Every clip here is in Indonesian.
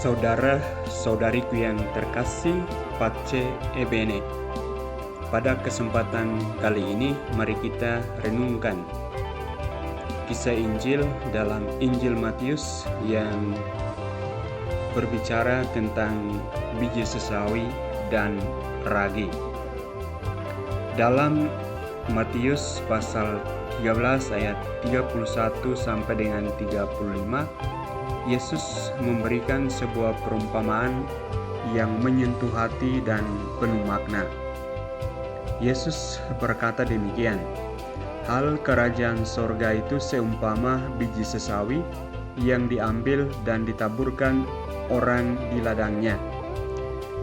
Saudara-saudariku yang terkasih, Pace e Bene. Pada kesempatan kali ini, mari kita renungkan kisah Injil dalam Injil Matius yang berbicara tentang biji sesawi dan ragi. Dalam Matius pasal 13 ayat 31 sampai dengan 35, Yesus memberikan sebuah perumpamaan yang menyentuh hati dan penuh makna. Yesus berkata demikian, "Hal kerajaan sorga itu seumpama biji sesawi yang diambil dan ditaburkan orang di ladangnya.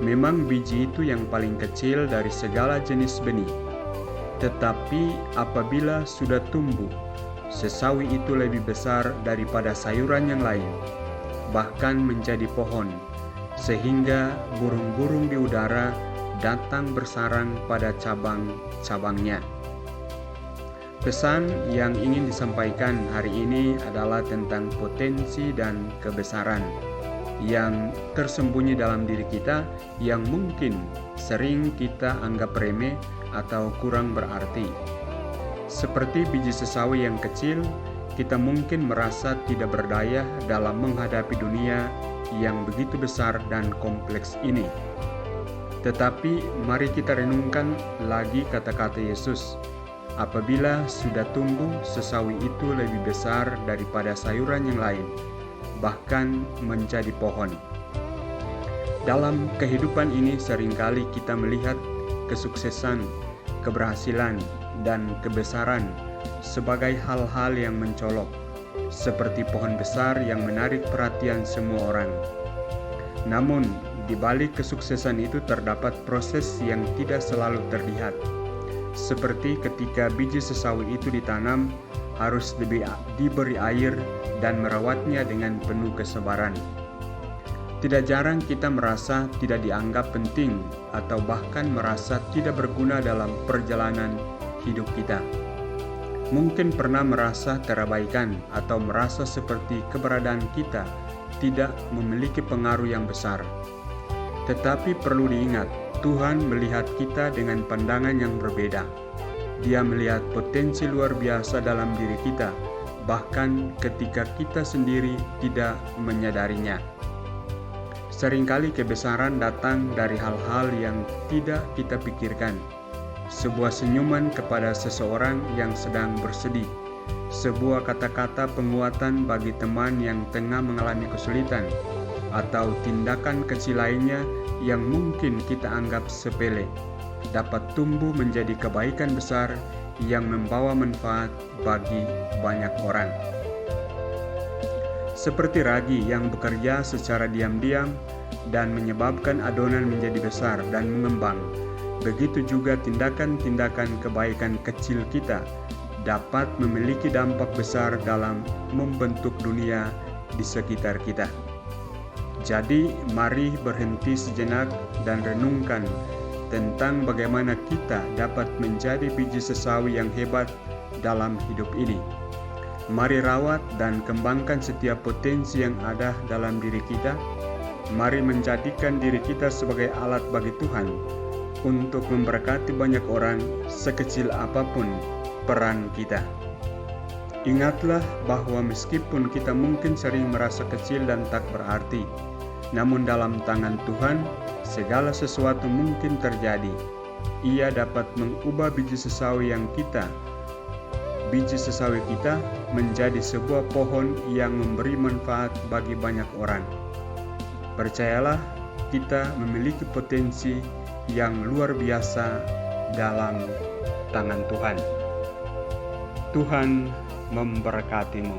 Memang biji itu yang paling kecil dari segala jenis benih. Tetapi apabila sudah tumbuh, sesawi itu lebih besar daripada sayuran yang lain, bahkan menjadi pohon, sehingga burung-burung di udara datang bersarang pada cabang-cabangnya." Pesan yang ingin disampaikan hari ini adalah tentang potensi dan kebesaran yang tersembunyi dalam diri kita, yang mungkin sering kita anggap remeh atau kurang berarti. Seperti biji sesawi yang kecil, kita mungkin merasa tidak berdaya dalam menghadapi dunia yang begitu besar dan kompleks ini. Tetapi mari kita renungkan lagi kata-kata Yesus, "Apabila sudah tumbuh, sesawi itu lebih besar daripada sayuran yang lain, bahkan menjadi pohon." Dalam kehidupan ini seringkali kita melihat kesuksesan, keberhasilan, dan kebesaran sebagai hal-hal yang mencolok, seperti pohon besar yang menarik perhatian semua orang. Namun, di balik kesuksesan itu terdapat proses yang tidak selalu terlihat. Seperti ketika biji sesawi itu ditanam, harus diberi air dan merawatnya dengan penuh kesabaran. Tidak jarang kita merasa tidak dianggap penting atau bahkan merasa tidak berguna dalam perjalanan hidup kita. Mungkin pernah merasa terabaikan atau merasa seperti keberadaan kita tidak memiliki pengaruh yang besar. Tetapi perlu diingat, Tuhan melihat kita dengan pandangan yang berbeda. Dia melihat potensi luar biasa dalam diri kita, bahkan ketika kita sendiri tidak menyadarinya. Seringkali kebesaran datang dari hal-hal yang tidak kita pikirkan. Sebuah senyuman kepada seseorang yang sedang bersedih, sebuah kata-kata penguatan bagi teman yang tengah mengalami kesulitan, atau tindakan kecil lainnya yang mungkin kita anggap sepele, dapat tumbuh menjadi kebaikan besar yang membawa manfaat bagi banyak orang. Seperti ragi yang bekerja secara diam-diam dan menyebabkan adonan menjadi besar dan mengembang, begitu juga tindakan-tindakan kebaikan kecil kita dapat memiliki dampak besar dalam membentuk dunia di sekitar kita. Jadi, mari berhenti sejenak dan renungkan tentang bagaimana kita dapat menjadi biji sesawi yang hebat dalam hidup ini. Mari rawat dan kembangkan setiap potensi yang ada dalam diri kita. Mari menjadikan diri kita sebagai alat bagi Tuhan untuk memberkati banyak orang, sekecil apapun peran kita. Ingatlah bahwa meskipun kita mungkin sering merasa kecil dan tak berarti, namun dalam tangan Tuhan segala sesuatu mungkin terjadi. Ia dapat mengubah biji sesawi kita menjadi sebuah pohon yang memberi manfaat bagi banyak orang. Percayalah, kita memiliki potensi yang luar biasa dalam tangan Tuhan. Tuhan memberkatimu.